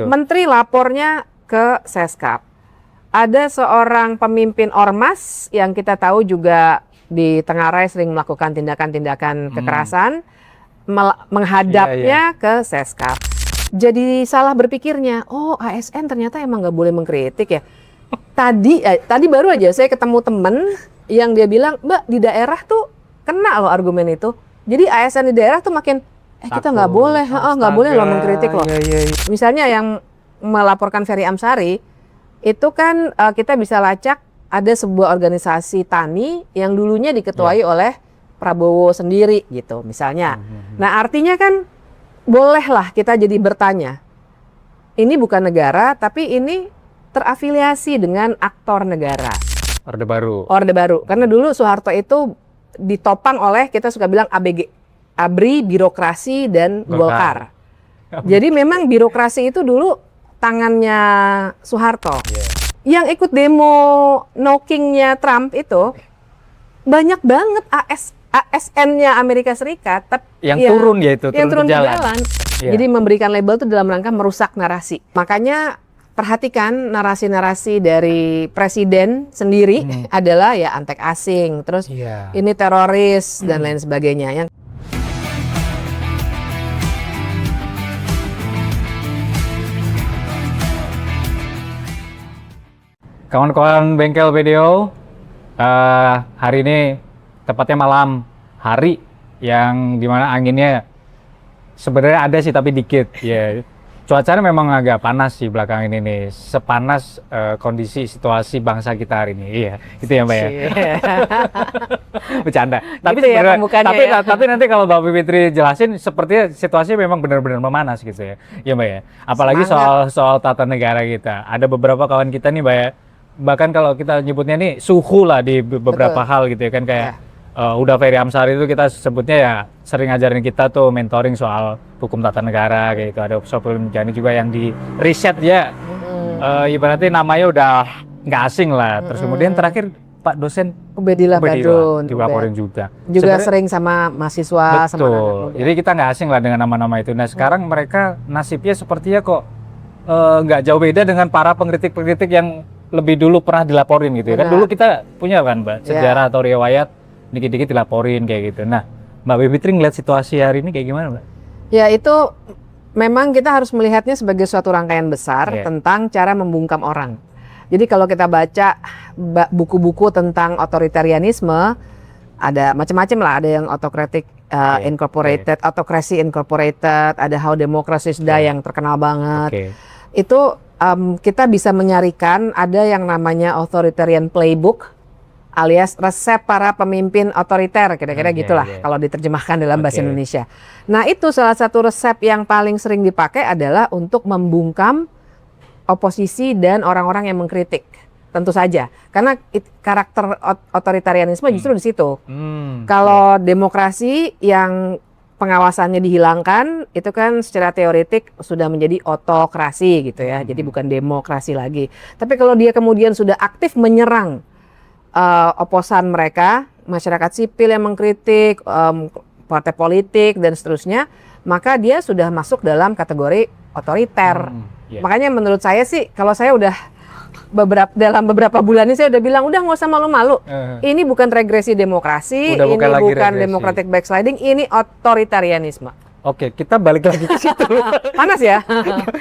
Menteri lapornya ke Seskap. Ada seorang pemimpin ormas yang kita tahu juga di Tenggarai sering melakukan tindakan-tindakan kekerasan, menghadapnya ke Seskap. Jadi salah berpikirnya, oh ASN ternyata emang nggak boleh mengkritik ya. Tadi baru aja saya ketemu temen yang dia bilang, Mbak di daerah tuh kena loh argumen itu. Jadi ASN di daerah tuh makin kita nggak boleh, nggak boleh loh mengkritik loh. Misalnya yang melaporkan Ferry Amsari itu kan kita bisa lacak ada sebuah organisasi tani yang dulunya diketuai oleh Prabowo sendiri gitu misalnya. Nah artinya kan bolehlah kita jadi bertanya. Ini bukan negara tapi ini terafiliasi dengan aktor negara. Orde Baru. Orde Baru. Karena dulu Soeharto itu ditopang oleh kita suka bilang ABG. ABRI, birokrasi dan Golkar. Jadi memang birokrasi itu dulu tangannya Soeharto. Yang ikut demo knockingnya Trump itu banyak banget ASN-nya Amerika Serikat. Yang turun ya itu, turun ke jalan. Jadi memberikan label itu dalam rangka merusak narasi. Makanya perhatikan narasi-narasi dari presiden sendiri adalah ya antek asing, terus ini teroris dan lain sebagainya. Kawan-kawan bengkel video, hari ini tepatnya malam hari yang dimana anginnya sebenarnya ada sih tapi dikit. Cuacanya memang agak panas sih belakangan ini nih, sepanas kondisi situasi bangsa kita hari ini. Iya, itu ya Mbak ya. Bercanda. Tapi gitu ya, tapi nanti kalau Mbak Fitri jelasin, sepertinya situasinya memang benar-benar memanas gitu ya. Iya Mbak ya. Apalagi soal tata negara kita. Ada beberapa kawan kita nih Mbak ya. Bahkan kalau kita nyebutnya nih suhu lah di beberapa hal gitu ya kan kayak udah Ferry Amsari itu kita sebutnya ya sering ngajarin kita tuh mentoring soal hukum tata negara kayak gitu. Ada Sofil Mujani juga yang di riset ya ibaratnya namanya udah nggak asing lah. Terus kemudian terakhir Pak dosen Ubedillah Badrun dilaporin juga sering sama mahasiswa. Betul. Sama anak-anak. Jadi kita nggak asing lah dengan nama-nama itu. Nah sekarang mereka nasibnya sepertinya kok nggak jauh beda dengan para pengkritik-pengkritik yang lebih dulu pernah dilaporin gitu ya. Kan dulu kita punya kan Mbak sejarah atau riwayat dikit-dikit dilaporin kayak gitu. Nah Mbak Fitri ngeliat situasi hari ini kayak gimana Mbak? Ya itu memang kita harus melihatnya sebagai suatu rangkaian besar tentang cara membungkam orang. Jadi kalau kita baca buku-buku tentang otoritarianisme, ada macam-macam lah. Ada yang autocratic incorporated, autocracy incorporated, ada how democracy die yang terkenal banget. Itu kita bisa menyarikan ada yang namanya authoritarian playbook alias resep para pemimpin otoriter, kira-kira gitulah kalau diterjemahkan dalam bahasa Indonesia. Nah itu salah satu resep yang paling sering dipakai adalah untuk membungkam oposisi dan orang-orang yang mengkritik. Tentu saja, karena karakter otoritarianisme justru di situ. Kalau demokrasi yang pengawasannya dihilangkan, itu kan secara teoretik sudah menjadi otokrasi gitu ya. Jadi bukan demokrasi lagi. Tapi kalau dia kemudian sudah aktif menyerang oposan mereka, masyarakat sipil yang mengkritik, partai politik dan seterusnya, maka dia sudah masuk dalam kategori otoriter. Makanya menurut saya sih, kalau saya udah dalam beberapa bulan ini saya udah bilang udah nggak usah malu-malu. Ini bukan regresi demokrasi, ini bukan democratic backsliding, ini otoritarianisme. Oke, kita balik lagi ke situ. Panas ya?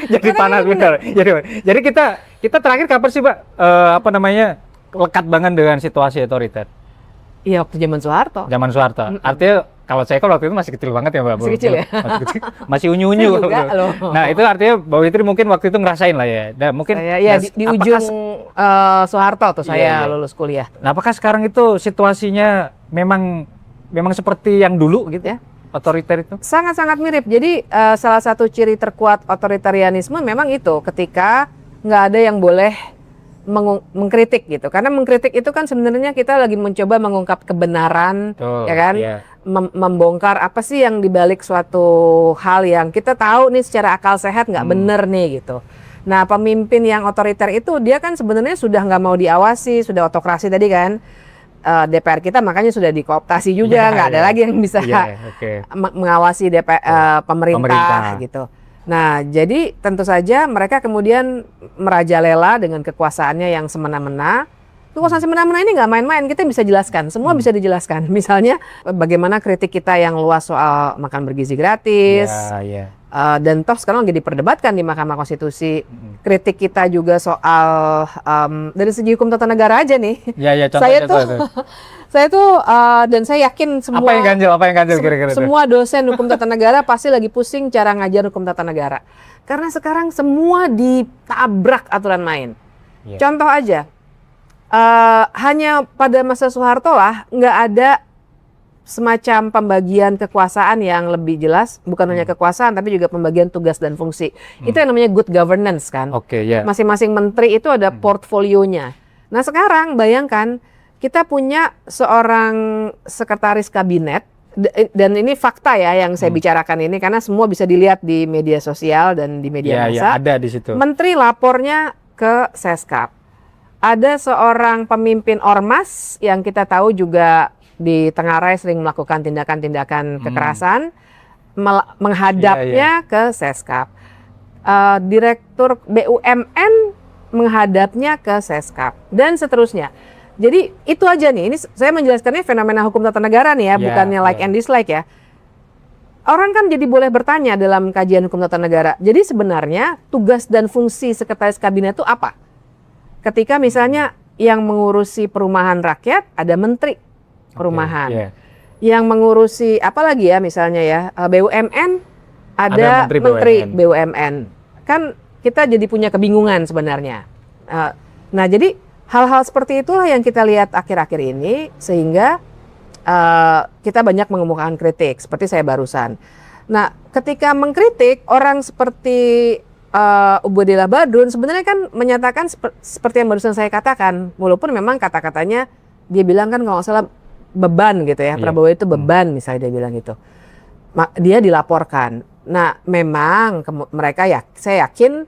Jadi panas benar. Jadi kita terakhir kapan sih Mbak lekat banget dengan situasi otoriter? Iya waktu zaman Soeharto. Zaman Soeharto. Artinya kalau saya kan waktu itu masih kecil banget ya Mbak. Masih kecil ya? Masih unyu-unyu. Nah itu artinya Mbak Fitri mungkin waktu itu ngerasain lah ya. Dan mungkin di ujung Soeharto tuh saya lulus kuliah. Nah apakah sekarang itu situasinya memang seperti yang dulu gitu ya? Otoriter itu? Sangat-sangat mirip. Jadi salah satu ciri terkuat otoritarianisme memang itu ketika nggak ada yang boleh mengkritik gitu, karena mengkritik itu kan sebenarnya kita lagi mencoba mengungkap kebenaran, ya kan, membongkar apa sih yang dibalik suatu hal yang kita tahu nih secara akal sehat nggak bener nih gitu. Nah pemimpin yang otoriter itu dia kan sebenarnya sudah nggak mau diawasi, sudah otokrasi tadi kan, DPR kita makanya sudah dikooptasi juga, nggak ada lagi yang bisa mengawasi pemerintah gitu. Nah, jadi tentu saja mereka kemudian merajalela dengan kekuasaannya yang semena-mena. Kekuasaan semena-mena ini nggak main-main, kita bisa jelaskan, semua bisa dijelaskan. Misalnya bagaimana kritik kita yang luas soal makan bergizi gratis, dan toh sekarang lagi diperdebatkan di Mahkamah Konstitusi. Kritik kita juga soal dari segi hukum tata negara aja nih. Saya tuh dan saya yakin semua apa yang ganjil kira-kira semua dosen hukum tata negara pasti lagi pusing cara ngajar hukum tata negara. Karena sekarang semua ditabrak aturan main. Contoh aja, hanya pada masa Soeharto lah nggak ada semacam pembagian kekuasaan yang lebih jelas, bukan hanya kekuasaan tapi juga pembagian tugas dan fungsi. Itu yang namanya good governance kan. Masing-masing menteri itu ada portfolionya. Nah sekarang bayangkan kita punya seorang sekretaris kabinet, dan ini fakta ya yang saya bicarakan ini karena semua bisa dilihat di media sosial dan di media massa. Ada di situ. Menteri lapornya ke Seskap. Ada seorang pemimpin ormas yang kita tahu juga di Tenggarai sering melakukan tindakan-tindakan kekerasan, menghadapnya ke Seskap. Direktur BUMN menghadapnya ke Seskap dan seterusnya. Jadi itu aja nih, ini saya menjelaskannya fenomena hukum tata negara nih ya, bukannya like and dislike ya. Orang kan jadi boleh bertanya dalam kajian hukum tata negara, jadi sebenarnya tugas dan fungsi sekretaris kabinet itu apa? Ketika misalnya yang mengurusi perumahan rakyat, ada menteri perumahan. Yang mengurusi apa lagi ya misalnya ya, BUMN, ada menteri BUMN. Kan kita jadi punya kebingungan sebenarnya. Nah jadi hal-hal seperti itulah yang kita lihat akhir-akhir ini sehingga kita banyak mengemukakan kritik seperti saya barusan. Nah, ketika mengkritik orang seperti Ubedillah Badrun sebenarnya kan menyatakan seperti yang barusan saya katakan, walaupun memang kata-katanya dia bilang kan kalau nggak salah beban gitu ya, Prabowo itu beban misalnya dia bilang gitu. Dia dilaporkan. Nah, memang mereka ya, saya yakin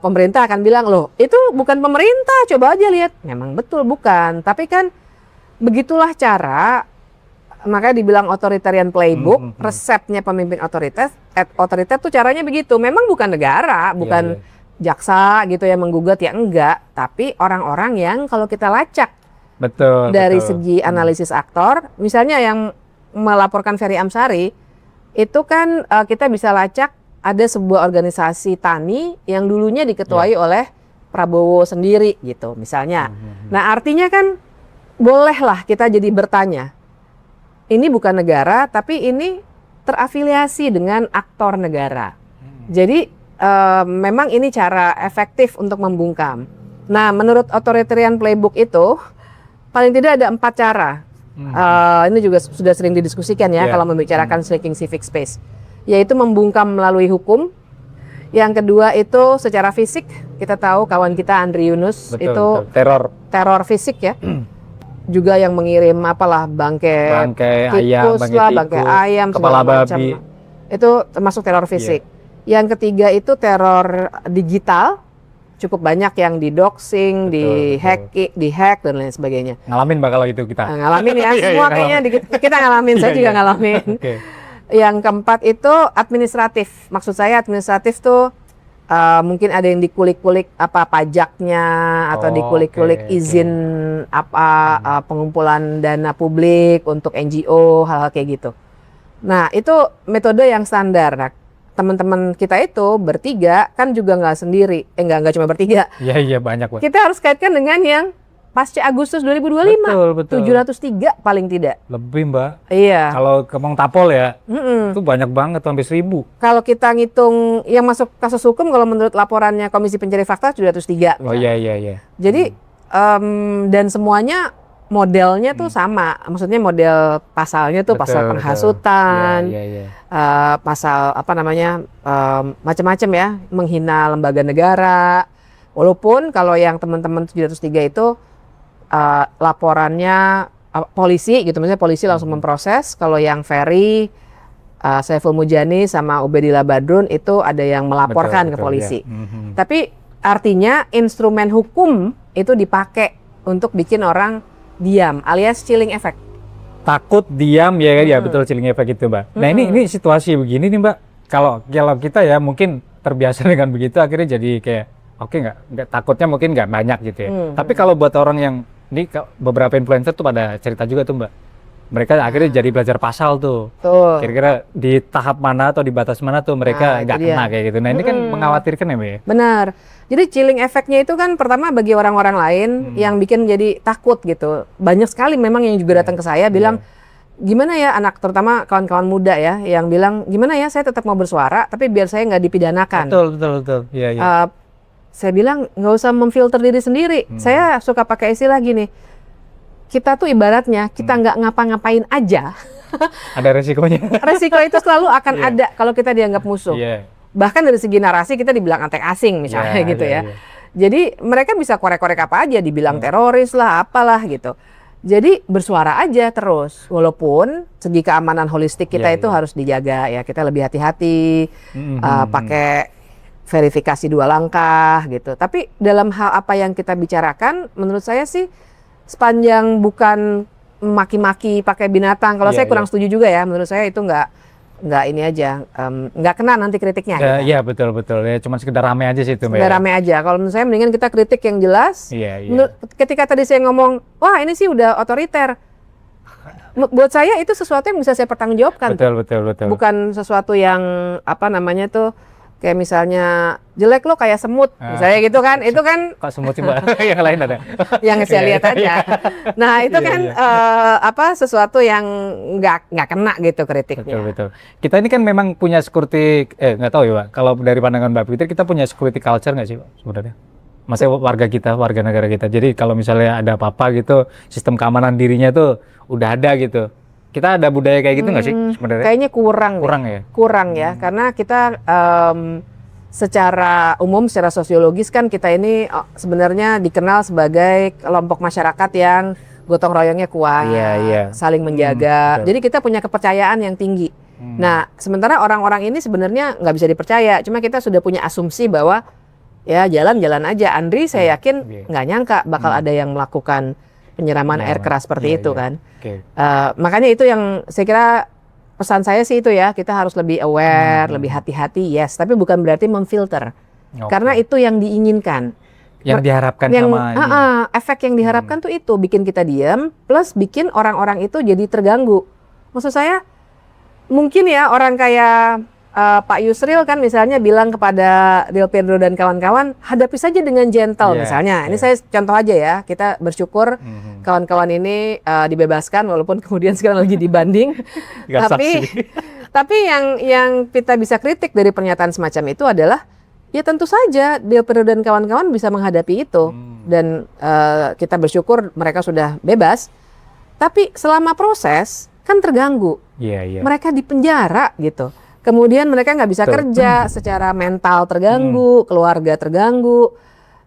pemerintah akan bilang, loh itu bukan pemerintah, coba aja lihat. Memang betul bukan, tapi kan begitulah cara, makanya dibilang authoritarian playbook, resepnya pemimpin otoriter tuh caranya begitu. Memang bukan negara, bukan jaksa gitu yang menggugat, ya enggak, tapi orang-orang yang kalau kita lacak dari segi analisis aktor, misalnya yang melaporkan Ferry Amsari, itu kan kita bisa lacak ada sebuah organisasi tani yang dulunya diketuai oleh Prabowo sendiri gitu misalnya. Nah artinya kan bolehlah kita jadi bertanya, ini bukan negara tapi ini terafiliasi dengan aktor negara. Jadi memang ini cara efektif untuk membungkam. Nah menurut authoritarian playbook itu paling tidak ada 4 cara. Ini juga sudah sering didiskusikan ya kalau membicarakan shrinking civic space. Yaitu membungkam melalui hukum. Yang kedua itu secara fisik, kita tahu kawan kita Andri Yunus itu teror fisik ya. Juga yang mengirim apalah bangkai tikus lah, bangkai ayam, kepala babi. Itu termasuk teror fisik. Yang ketiga itu teror digital. Cukup banyak yang di-doxing, di-hack dan lain sebagainya. Ngalamin bakal itu kita. Ngalamin ya, semua kayaknya kita ngalamin, saya juga ngalamin. Yang keempat itu administratif. Maksud saya administratif tuh mungkin ada yang dikulik-kulik apa pajaknya atau dikulik-kulik izin apa pengumpulan dana publik untuk NGO, hal-hal kayak gitu. Nah, itu metode yang standar. Nah, teman-teman kita itu bertiga kan juga nggak sendiri. Nggak cuma bertiga. Iya, banyak. Kita harus kaitkan dengan yang pasca Agustus 2025, betul. 703 paling tidak. Lebih Mbak. Iya. Kalau Kemong Tapol ya, itu banyak banget, sampai 1000. Kalau kita ngitung yang masuk kasus hukum, kalau menurut laporannya Komisi Pencari Fakta 703. Oh iya. Jadi dan semuanya modelnya tuh sama. Maksudnya model pasalnya tuh pasal penghasutan, pasal apa namanya macam-macam ya, menghina lembaga negara. Walaupun kalau yang teman-teman 703 itu laporannya polisi gitu, misalnya polisi langsung memproses. Kalau yang Ferry, Saiful Mujani sama Ubedillah Badrun itu ada yang melaporkan ke polisi. Tapi artinya instrumen hukum itu dipakai untuk bikin orang diam, alias chilling effect. Takut diam ya betul, chilling effect itu Mbak. Nah ini situasi begini nih Mbak, kalau kita ya mungkin terbiasa dengan begitu, akhirnya jadi kayak oke, nggak takutnya mungkin nggak banyak gitu ya. Tapi kalau buat orang yang ini beberapa influencer tuh pada cerita juga tuh Mbak, mereka akhirnya jadi belajar pasal tuh. Kira-kira di tahap mana atau di batas mana tuh mereka nggak kena kayak gitu. Nah ini kan mengkhawatirkan ya Mbak ya? Benar. Jadi chilling efeknya itu kan pertama bagi orang-orang lain yang bikin jadi takut gitu. Banyak sekali memang yang juga datang ke saya bilang, gimana ya anak, terutama kawan-kawan muda ya, yang bilang gimana ya saya tetap mau bersuara tapi biar saya nggak dipidanakan. Betul. Iya. Saya bilang nggak usah memfilter diri sendiri. Saya suka pakai istilah gini, kita tuh ibaratnya kita nggak ngapa-ngapain aja. Ada resikonya. Resiko itu selalu akan ada kalau kita dianggap musuh. Bahkan dari segi narasi kita dibilang antek asing misalnya gitu ya. Jadi mereka bisa korek-korek apa aja, dibilang teroris lah, apalah gitu. Jadi bersuara aja terus, walaupun segi keamanan holistik kita itu harus dijaga ya. Kita lebih hati-hati, pakai verifikasi 2 langkah gitu. Tapi dalam hal apa yang kita bicarakan, menurut saya sih sepanjang bukan maki-maki pakai binatang. Kalau saya kurang setuju juga ya. Menurut saya itu nggak ini aja, nggak kena nanti kritiknya. Iya betul ya. Cuma sekedar rame aja sih itu. Sekedar rame aja. Kalau menurut saya mendingan kita kritik yang jelas. Ketika tadi saya ngomong, wah ini sih udah otoriter. Buat saya itu sesuatu yang bisa saya pertanggungjawabkan. Betul. Bukan sesuatu yang apa namanya tuh. Kayak misalnya jelek lo kayak semut, misalnya gitu kan, itu kan. Kok semut sih Mbak? Yang lain ada? Yang saya lihat aja. Nah itu kan sesuatu yang nggak kena gitu kritiknya. Betul. Kita ini kan memang punya security, nggak tahu ya Pak. Kalau dari pandangan Mbak Fitri, kita punya security culture nggak sih Pak sebenarnya? Maksudnya warga negara kita. Jadi kalau misalnya ada apa-apa gitu, sistem keamanan dirinya tuh udah ada gitu. Kita ada budaya kayak gitu nggak sih sebenarnya? Kayaknya kurang ya, karena kita secara umum, secara sosiologis kan kita ini sebenarnya dikenal sebagai kelompok masyarakat yang gotong royongnya kuat, saling menjaga. Jadi kita punya kepercayaan yang tinggi. Nah, sementara orang-orang ini sebenarnya nggak bisa dipercaya. Cuma kita sudah punya asumsi bahwa ya jalan-jalan aja. Andri saya yakin nggak nyangka bakal ada yang melakukan penyiraman air keras seperti itu kan. Makanya itu yang saya kira pesan saya sih itu ya, kita harus lebih aware, lebih hati-hati, yes. Tapi bukan berarti memfilter, karena itu yang diinginkan. Yang diharapkan sama ini. Efek yang diharapkan tuh itu, bikin kita diam, plus bikin orang-orang itu jadi terganggu. Maksud saya, mungkin ya orang kayak Pak Yusril kan misalnya bilang kepada Del Piero dan kawan-kawan, hadapi saja dengan gentle misalnya. Ini saya contoh aja ya, kita bersyukur kawan-kawan ini dibebaskan walaupun kemudian sekarang lagi dibanding. Tapi yang kita bisa kritik dari pernyataan semacam itu adalah, ya tentu saja Del Piero dan kawan-kawan bisa menghadapi itu. Dan kita bersyukur mereka sudah bebas. Tapi selama proses kan terganggu. Mereka di penjara gitu. Kemudian mereka nggak bisa kerja, secara mental terganggu, keluarga terganggu.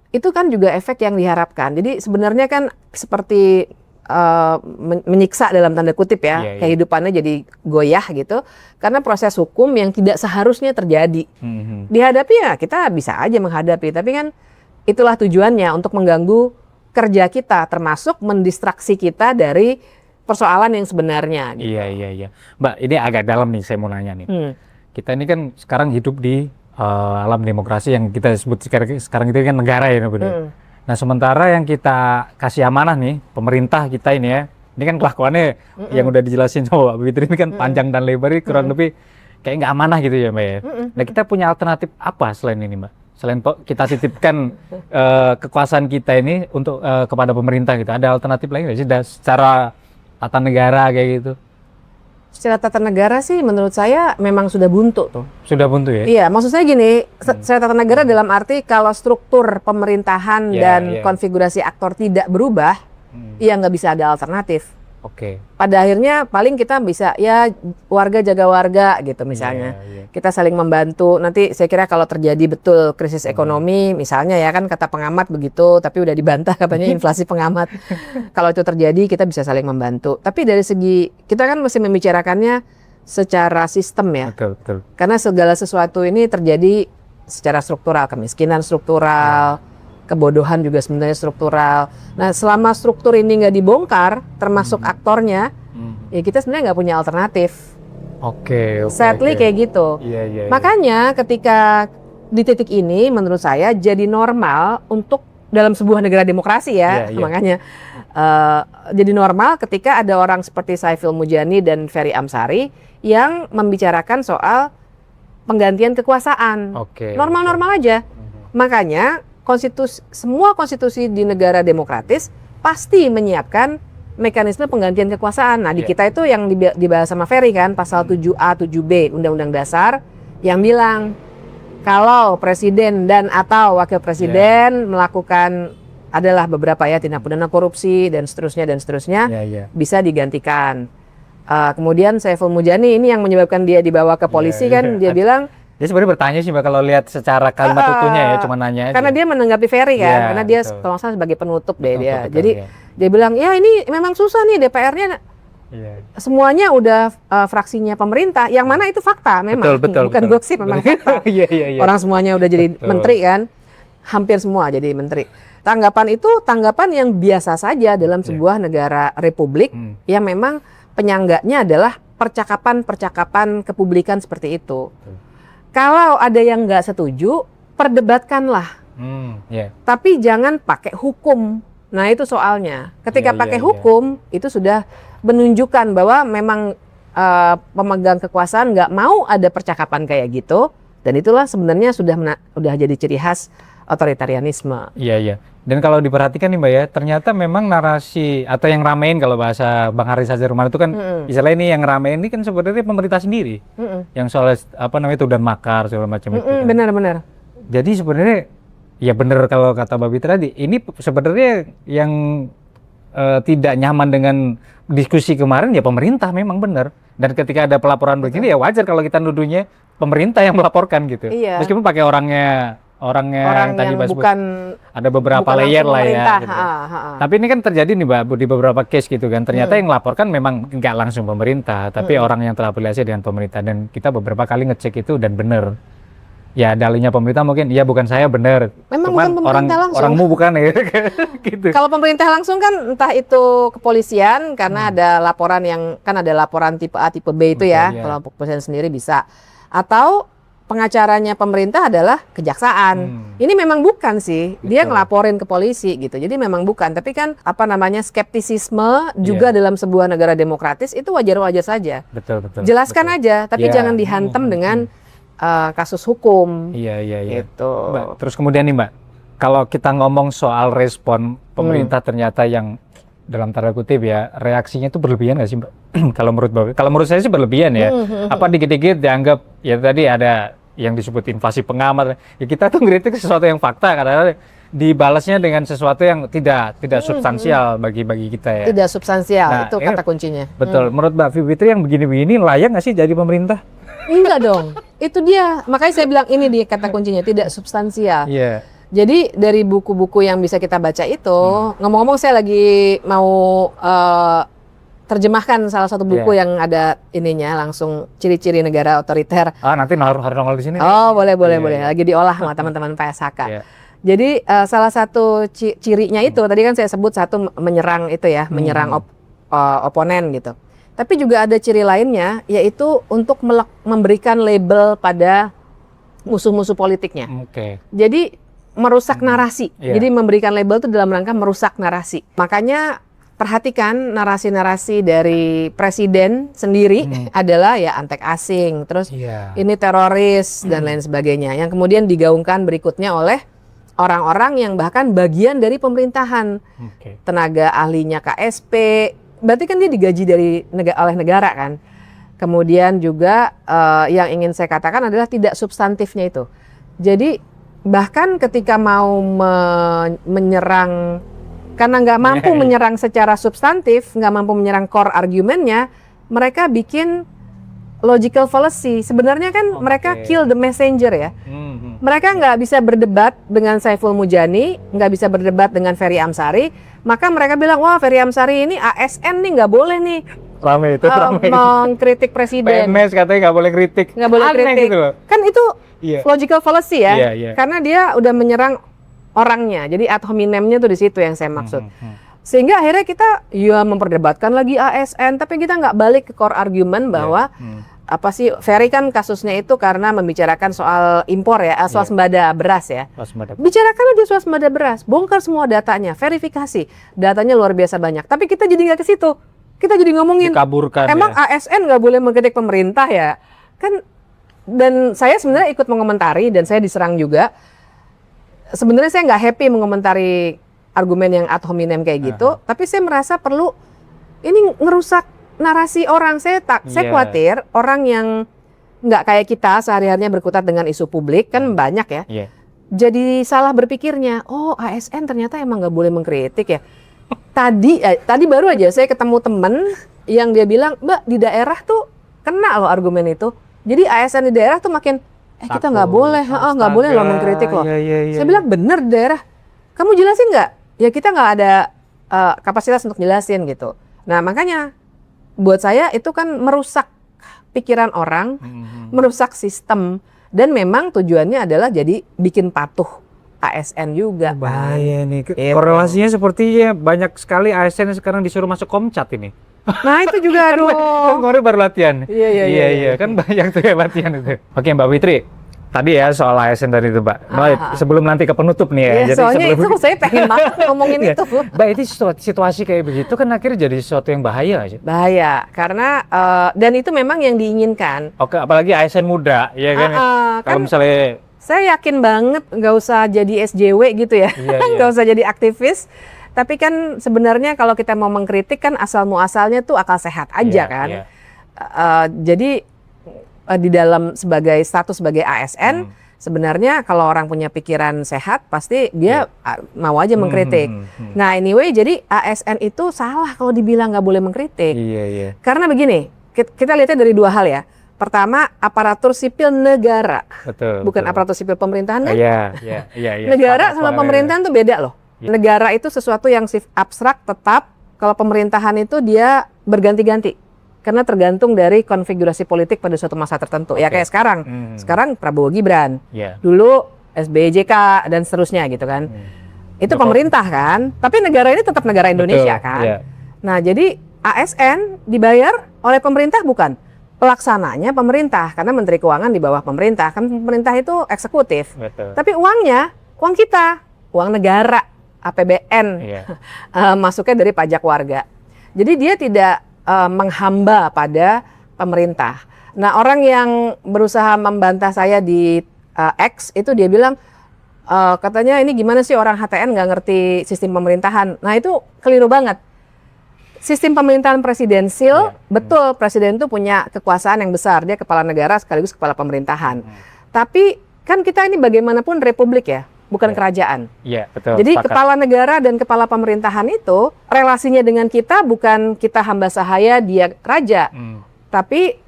Itu kan juga efek yang diharapkan. Jadi sebenarnya kan seperti menyiksa dalam tanda kutip ya, kehidupannya jadi goyah gitu. Karena proses hukum yang tidak seharusnya terjadi. Dihadapi ya kita bisa aja menghadapi, tapi kan itulah tujuannya untuk mengganggu kerja kita, termasuk mendistraksi kita dari persoalan yang sebenarnya. Gitu. Iya. Mbak, ini agak dalam nih saya mau nanya nih. Kita ini kan sekarang hidup di alam demokrasi yang kita sebut sekarang itu kan negara ya. Nah sementara yang kita kasih amanah nih, pemerintah kita ini ya, ini kan kelakuannya yang udah dijelasin sama Mbak Fitri ini kan panjang dan lebar, ini kurang lebih kayak nggak amanah gitu ya Mbak ya. Nah kita punya alternatif apa selain ini Mbak? Selain kita titipkan kekuasaan kita ini untuk kepada pemerintah gitu, ada alternatif lain nggak sih secara tata negara kayak gitu? Secara tata negara sih menurut saya memang sudah buntu tuh. Sudah buntu ya? Iya, maksud saya gini, secara tata negara dalam arti kalau struktur pemerintahan dan konfigurasi aktor tidak berubah, ya nggak bisa ada alternatif. Pada akhirnya paling kita bisa ya warga jaga warga gitu misalnya. Kita saling membantu. Nanti saya kira kalau terjadi betul krisis ekonomi misalnya ya kan kata pengamat begitu, tapi udah dibantah katanya inflasi pengamat. Kalau itu terjadi kita bisa saling membantu. Tapi dari segi kita kan mesti membicarakannya secara sistem ya. Betul. Karena segala sesuatu ini terjadi secara struktural, kemiskinan struktural, kebodohan juga sebenarnya struktural. Nah, selama struktur ini nggak dibongkar, termasuk aktornya, ya kita sebenarnya nggak punya alternatif. Oke. Sadly kayak gitu. Iya. Makanya ketika di titik ini menurut saya jadi normal untuk dalam sebuah negara demokrasi ya. Iya. Makanya jadi normal ketika ada orang seperti Saiful Mujani dan Ferry Amsari yang membicarakan soal penggantian kekuasaan. Oke. Normal-normal aja. Makanya semua konstitusi di negara demokratis pasti menyiapkan mekanisme penggantian kekuasaan. Nah, di kita itu yang dibahas sama Ferry kan, pasal 7A, 7B Undang-Undang Dasar yang bilang kalau presiden dan atau wakil presiden melakukan adalah beberapa ya tindak pidana korupsi dan seterusnya bisa digantikan. Kemudian Saiful Mujani ini yang menyebabkan dia dibawa ke polisi kan, dia bilang dia sebenarnya bertanya sih Mbak kalau lihat secara kalimat utuhnya ya, cuma nanya aja. Karena dia menanggapi Ferry kan, karena dia kalau nggak salah sebagai penutup dia. Jadi dia bilang ya ini memang susah nih DPR-nya. Semuanya udah fraksinya pemerintah, yang mana itu fakta memang, bukan gosip, memang fakta. Orang semuanya udah jadi menteri kan, hampir semua jadi menteri. Tanggapan itu tanggapan yang biasa saja dalam sebuah negara republik yang memang penyangganya adalah percakapan kepublikan seperti itu. Kalau ada yang nggak setuju, perdebatkanlah. Tapi jangan pakai hukum. Nah itu soalnya. Ketika pakai hukum, itu sudah menunjukkan bahwa memang pemegang kekuasaan nggak mau ada percakapan kayak gitu. Dan itulah sebenarnya sudah jadi ciri khas otoritarianisme. Iya. Dan kalau diperhatikan nih Mbak ya, ternyata memang narasi atau yang ramein kalau bahasa Bang Haris Azharuman itu kan, misalnya ini yang ramein ini kan sebenarnya pemerintah sendiri. Yang soal itu dan makar segala macam itu. Kan. Benar. Jadi sebenarnya ya benar kalau kata Mbak Fitri tadi, ini sebenarnya yang tidak nyaman dengan diskusi kemarin ya pemerintah memang benar. Dan ketika ada pelaporan begini ya wajar kalau kita nuduhnya pemerintah yang melaporkan gitu. Iya. Meskipun pakai orangnya orang yang tadi bukan ada beberapa layer lah ya. Gitu. Tapi ini kan terjadi nih Mbak di beberapa case gitu kan. Ternyata yang melaporkan memang nggak langsung pemerintah, tapi orang yang terafiliasi dengan pemerintah. Dan kita beberapa kali ngecek itu dan benar. Ya dalihnya pemerintah mungkin, ya bukan saya benar. Memang bukan pemerintah langsung. Orangmu bukan ya. Gitu. Kalau pemerintah langsung kan entah itu kepolisian karena ada laporan ada laporan tipe A, tipe B itu ya. Kalau kepolisian sendiri bisa. Atau pengacaranya pemerintah adalah kejaksaan. Ini memang bukan sih. Dia ngelaporin ke polisi gitu. Jadi memang bukan. Tapi kan skeptisisme juga dalam sebuah negara demokratis itu wajar-wajar saja. Betul. Jelaskan aja, tapi jangan dihantam dengan kasus hukum. Iya. Gitu. Mbak, terus kemudian nih Mbak, kalau kita ngomong soal respon pemerintah ternyata yang dalam tanda kutip ya reaksinya itu berlebihan nggak sih Mbak? Kalau menurut saya sih berlebihan ya. Apa dikit-dikit dianggap ya tadi ada yang disebut invasi pengamat. Ya kita tuh ngeritik sesuatu yang fakta karena dibalasnya dengan sesuatu yang tidak substansial bagi kita ya. Tidak substansial, nah, itu kata kuncinya. Betul. Menurut Mbak Fitri yang begini-begini layak nggak sih jadi pemerintah? Enggak dong. Itu dia. Makanya saya bilang ini dia kata kuncinya, tidak substansial. Iya. Jadi dari buku-buku yang bisa kita baca itu, ngomong-ngomong saya lagi mau terjemahkan salah satu buku yang ada ininya langsung ciri-ciri negara otoriter. Nanti harus nongol di sini. Oh, boleh. Lagi diolah sama teman-teman PSHK. Jadi salah satu cirinya itu tadi kan saya sebut satu menyerang itu ya, menyerang oponen gitu. Tapi juga ada ciri lainnya yaitu untuk memberikan label pada musuh-musuh politiknya. Jadi merusak narasi. Jadi memberikan label itu dalam rangka merusak narasi. Makanya perhatikan narasi-narasi dari presiden sendiri adalah ya antek asing, terus ini teroris dan lain sebagainya. Yang kemudian digaungkan berikutnya oleh orang-orang yang bahkan bagian dari pemerintahan. Tenaga ahlinya KSP, berarti kan dia digaji oleh negara kan. Kemudian juga yang ingin saya katakan adalah tidak substantifnya itu. Jadi bahkan ketika mau menyerang karena nggak mampu menyerang secara substantif, nggak mampu menyerang core argumennya, mereka bikin logical fallacy. Sebenarnya kan mereka kill the messenger ya. Mereka nggak bisa berdebat dengan Saiful Mujani, nggak bisa berdebat dengan Ferry Amsari, maka mereka bilang, wah Ferry Amsari ini ASN nih nggak boleh nih. Rame itu mengkritik presiden. PNS katanya nggak boleh kritik. Nggak boleh kritik. Gitu loh. Kan itu logical fallacy ya. Karena dia udah menyerang orangnya. Jadi ad hominemnya tuh di situ yang saya maksud. Sehingga akhirnya kita memperdebatkan lagi ASN, tapi kita nggak balik ke core argument bahwa apa sih, Ferry kan kasusnya itu karena membicarakan soal impor ya, swasembada beras ya. Bicarakan aja swasembada beras, bongkar semua datanya, verifikasi, datanya luar biasa banyak. Tapi kita jadi nggak ke situ, kita jadi ngomongin, dikaburkan, emang ya? ASN nggak boleh mengkritik pemerintah ya, kan? Dan saya sebenarnya ikut mengomentari dan saya diserang juga. Sebenarnya saya nggak happy mengomentari argumen yang ad hominem kayak gitu, tapi saya merasa perlu ini ngerusak narasi orang. Saya khawatir orang yang nggak kayak kita sehari-harinya berkutat dengan isu publik kan banyak ya. Jadi salah berpikirnya, oh ASN ternyata emang nggak boleh mengkritik ya. Tadi baru aja saya ketemu temen yang dia bilang, Mbak di daerah tuh kena loh argumen itu. Jadi ASN di daerah tuh makin kita nggak boleh, nggak boleh loh mengkritik loh. Saya bilang bener di daerah. Kamu jelasin nggak? Ya kita nggak ada kapasitas untuk jelasin gitu. Nah makanya buat saya itu kan merusak pikiran orang, merusak sistem, dan memang tujuannya adalah jadi bikin patuh ASN juga. Bahaya nih. Korelasinya sepertinya banyak sekali ASN yang sekarang disuruh masuk Komcat ini. Nah itu juga aduh. Kan kemarin baru latihan. Iya. Kan banyak tuh ya latihan itu. Oke Mbak Fitri. Tadi ya soal ASN tadi itu Mbak. Sebelum nanti ke penutup nih ya. Jadi soalnya itu saya pengen banget ngomongin itu. Mbak, itu situasi kayak begitu kan akhirnya jadi sesuatu yang bahaya aja. Bahaya karena dan itu memang yang diinginkan. Oke, apalagi ASN muda ya kan. Kalau misalnya saya yakin banget nggak usah jadi SJW gitu ya. Nggak usah jadi aktivis. Tapi kan sebenarnya kalau kita mau mengkritik kan asal muasalnya tuh akal sehat aja kan. Jadi di dalam status sebagai ASN sebenarnya kalau orang punya pikiran sehat pasti dia mau aja mengkritik. Nah anyway jadi ASN itu salah kalau dibilang nggak boleh mengkritik. Karena begini, kita lihatnya dari dua hal ya. Pertama aparatur sipil negara, bukan aparatur sipil pemerintahan kan? Negara sama pemerintahan tuh beda loh. Negara itu sesuatu yang abstrak tetap, kalau pemerintahan itu dia berganti-ganti. Karena tergantung dari konfigurasi politik pada suatu masa tertentu. Ya kayak sekarang. Sekarang Prabowo Gibran. Dulu SBY JK dan seterusnya gitu kan. Itu pemerintah kan. Tapi negara ini tetap negara Indonesia kan. Nah jadi ASN dibayar oleh pemerintah bukan? Pelaksananya pemerintah. Karena Menteri Keuangan di bawah pemerintah. Kan pemerintah itu eksekutif. Tapi uangnya, uang kita. Uang negara. APBN. Masuknya dari pajak warga. Jadi dia tidak menghamba pada pemerintah. Nah orang yang berusaha membantah saya di X itu dia bilang katanya ini gimana sih orang HTN nggak ngerti sistem pemerintahan. Nah itu keliru banget. Sistem pemerintahan presidensil, betul presiden itu punya kekuasaan yang besar. Dia kepala negara sekaligus kepala pemerintahan. Tapi kan kita ini bagaimanapun republik ya. Bukan kerajaan. Betul. Jadi kepala negara dan kepala pemerintahan itu relasinya dengan kita bukan kita hamba sahaya dia raja. Tapi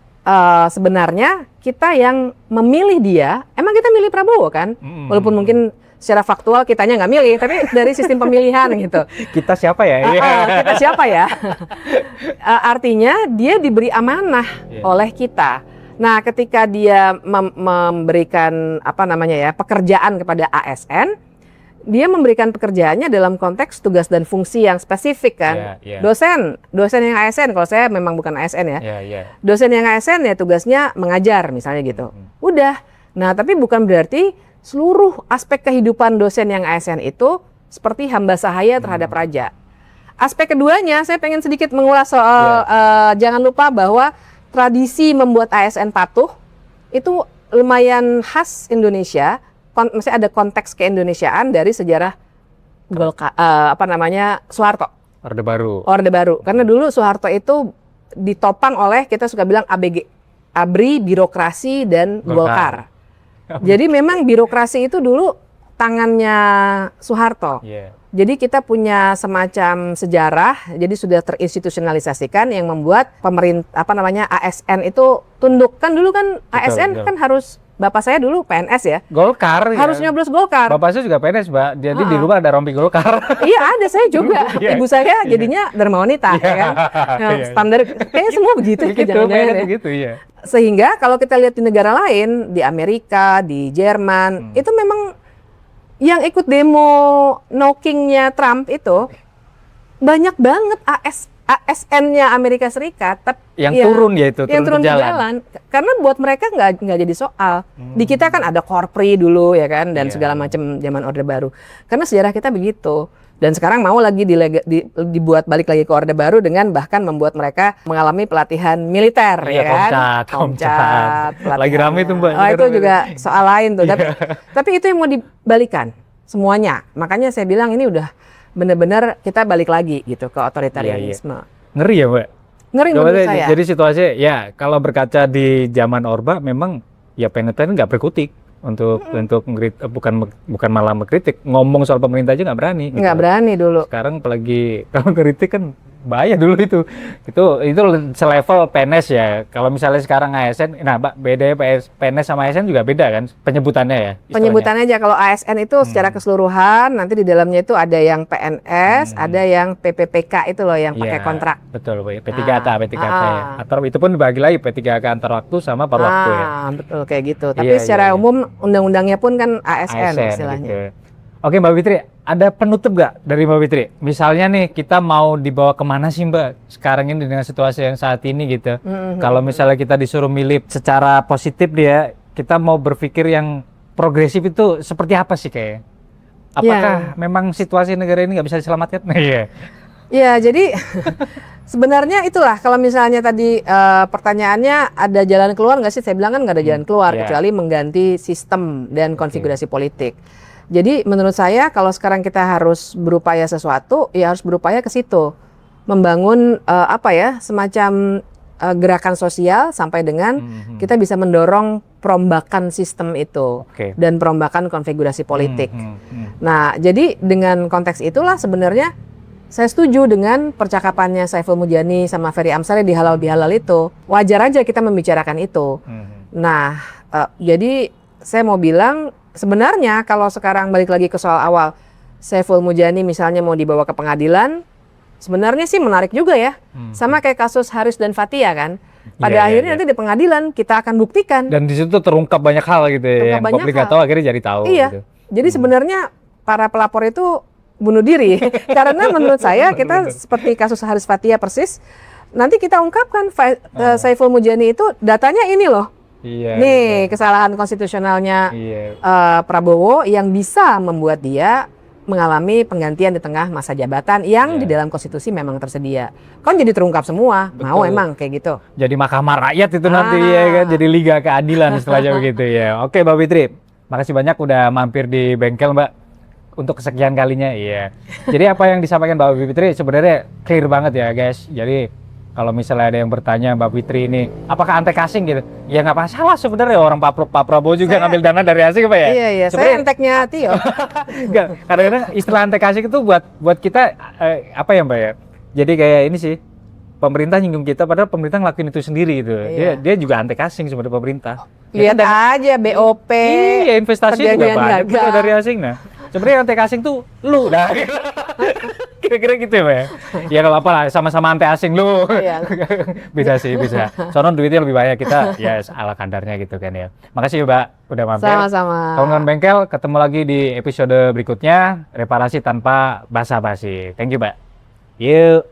sebenarnya kita yang memilih dia. Emang kita milih Prabowo kan? Walaupun mungkin secara faktual kitanya nggak milih, tapi dari sistem pemilihan gitu. Kita siapa ya? Kita siapa ya? Artinya dia diberi amanah oleh kita. Nah, ketika dia memberikan pekerjaan kepada ASN, dia memberikan pekerjaannya dalam konteks tugas dan fungsi yang spesifik kan. Dosen yang ASN, kalau saya memang bukan ASN ya. Dosen yang ASN ya tugasnya mengajar misalnya gitu. Udah. Nah, tapi bukan berarti seluruh aspek kehidupan dosen yang ASN itu seperti hamba sahaya terhadap raja. Aspek keduanya, saya pengen sedikit mengulas soal jangan lupa bahwa tradisi membuat ASN patuh itu lumayan khas Indonesia. Masih ada konteks keindonesiaan dari sejarah Soeharto. Orde Baru. Karena dulu Soeharto itu ditopang oleh kita suka bilang ABG, ABRI, birokrasi dan Golkar. Jadi memang birokrasi itu dulu tangannya Soeharto. Jadi kita punya semacam sejarah, jadi sudah terinstitusionalisasikan yang membuat ASN itu tunduk. Kan dulu kan ASN kan harus, bapak saya dulu PNS ya. Golkar. Harus nyoblos Golkar. Bapak saya juga PNS, Mbak. Jadi di rumah ada rompi Golkar. Iya ada, saya juga. Ibu saya jadinya Dharma Wanita, ya kan. Standar, kayaknya semua begitu. Begitu, ya. Sehingga kalau kita lihat di negara lain, di Amerika, di Jerman, itu memang yang ikut demo knockingnya Trump itu banyak banget ASN-nya Amerika Serikat, yang ya, turun ya itu, yang turun ke ke jalan. Karena buat mereka nggak jadi soal. Di kita kan ada Korpri dulu ya kan, dan Iya, segala iya. macam zaman Orde Baru. Karena sejarah kita begitu. Dan sekarang mau lagi dibuat balik lagi ke Orde Baru dengan bahkan membuat mereka mengalami pelatihan militer Iya, ya kan. Komcat. Lagi rame tuh, Mbak. Oh, itu juga soal lain tuh. Tapi itu yang mau dibalikan semuanya. Makanya saya bilang ini udah benar-benar kita balik lagi gitu ke otoritarianisme. Ngeri ya, Mbak? Ngeri menurut saya. Jadi situasi ya kalau berkaca di zaman Orba memang ya PNTN nggak berkutik untuk bukan malah mengkritik, ngomong soal pemerintah aja nggak berani. Nggak berani dulu. Sekarang apalagi kalau kritik kan bahaya dulu itu selevel PNS ya. Kalau misalnya sekarang ASN, nah Mbak, bedanya PNS sama ASN juga beda kan penyebutannya ya? Istilahnya. Penyebutannya aja kalau ASN itu secara keseluruhan, nanti di dalamnya itu ada yang PNS, ada yang PPPK itu loh yang pakai kontrak. Betul, P3K, P3K. Atau itu pun dibagi lagi P3K antar waktu sama paruh waktu ya. Betul kayak gitu. Tapi secara umum undang-undangnya pun kan ASN istilahnya. Gitu. Oke Mbak Fitri, ada penutup nggak dari Mbak Fitri? Misalnya nih kita mau dibawa kemana sih Mbak sekarang ini dengan situasi yang saat ini gitu. Kalau misalnya kita disuruh milih secara positif dia, kita mau berpikir yang progresif itu seperti apa sih kayak? Apakah memang situasi negara ini nggak bisa diselamatkan? Iya. Ya jadi sebenarnya itulah kalau misalnya tadi pertanyaannya ada jalan keluar nggak sih? Saya bilang kan nggak ada jalan keluar kecuali mengganti sistem dan konfigurasi politik. Jadi menurut saya kalau sekarang kita harus berupaya sesuatu, ya harus berupaya ke situ, membangun semacam gerakan sosial sampai dengan kita bisa mendorong perombakan sistem itu dan perombakan konfigurasi politik. Nah, jadi dengan konteks itulah sebenarnya saya setuju dengan percakapannya Saiful Mujani sama Ferry Amsari di Halal Bihalal itu. Wajar aja kita membicarakan itu. Nah, jadi saya mau bilang sebenarnya kalau sekarang balik lagi ke soal awal, Saiful Mujani misalnya mau dibawa ke pengadilan, sebenarnya sih menarik juga ya. Sama kayak kasus Haris dan Fathia kan. Pada akhirnya nanti di pengadilan kita akan buktikan. Dan di situ terungkap banyak hal gitu ya, yang publik nggak tahu akhirnya jadi tahu. Iya. Gitu. Jadi sebenarnya para pelapor itu bunuh diri. Karena menurut saya kita seperti kasus Haris Fathia persis, nanti kita ungkapkan Saiful Mujani itu datanya ini loh. Nih kesalahan konstitusionalnya Prabowo yang bisa membuat dia mengalami penggantian di tengah masa jabatan yang di dalam konstitusi memang tersedia. Kan jadi terungkap semua. Betul. Mau emang kayak gitu. Jadi Mahkamah Rakyat itu nanti ya kan, jadi Liga Keadilan istilahnya begitu ya. Oke Mbak Fitri, makasih banyak udah mampir di bengkel Mbak untuk kesekian kalinya. Iya. Jadi apa yang disampaikan Mbak Fitri sebenarnya clear banget ya guys. Jadi kalau misalnya ada yang bertanya Mbak Fitri ini, apakah antek asing gitu? Ya nggak masalah sebenarnya, orang Pak Prabowo juga ngambil dana dari asing apa ya? Iya, saya anteknya Tio. Enggak, kadang-kadang istilah antek asing itu buat kita apa ya Mbak ya? Jadi kayak ini sih, pemerintah nyinggung kita, padahal pemerintah ngelakuin itu sendiri gitu. Dia juga antek asing sebenarnya pemerintah. Lihat aja BOP. Iya, investasi juga banyak dari asing. Nah, sebenarnya antek asing tuh lu dah. Kira-kira gitu ya Mbak ya? Ya nggak apa-apa lah, sama-sama antek asing lu. Bisa sih, bisa. Soalnya duitnya lebih banyak, kita ya ala kadarnya gitu kan ya. Makasih Mbak udah mampir. Sama-sama. Kawan-kawan bengkel, ketemu lagi di episode berikutnya, reparasi tanpa basa-basi. Thank you Mbak. Yuk.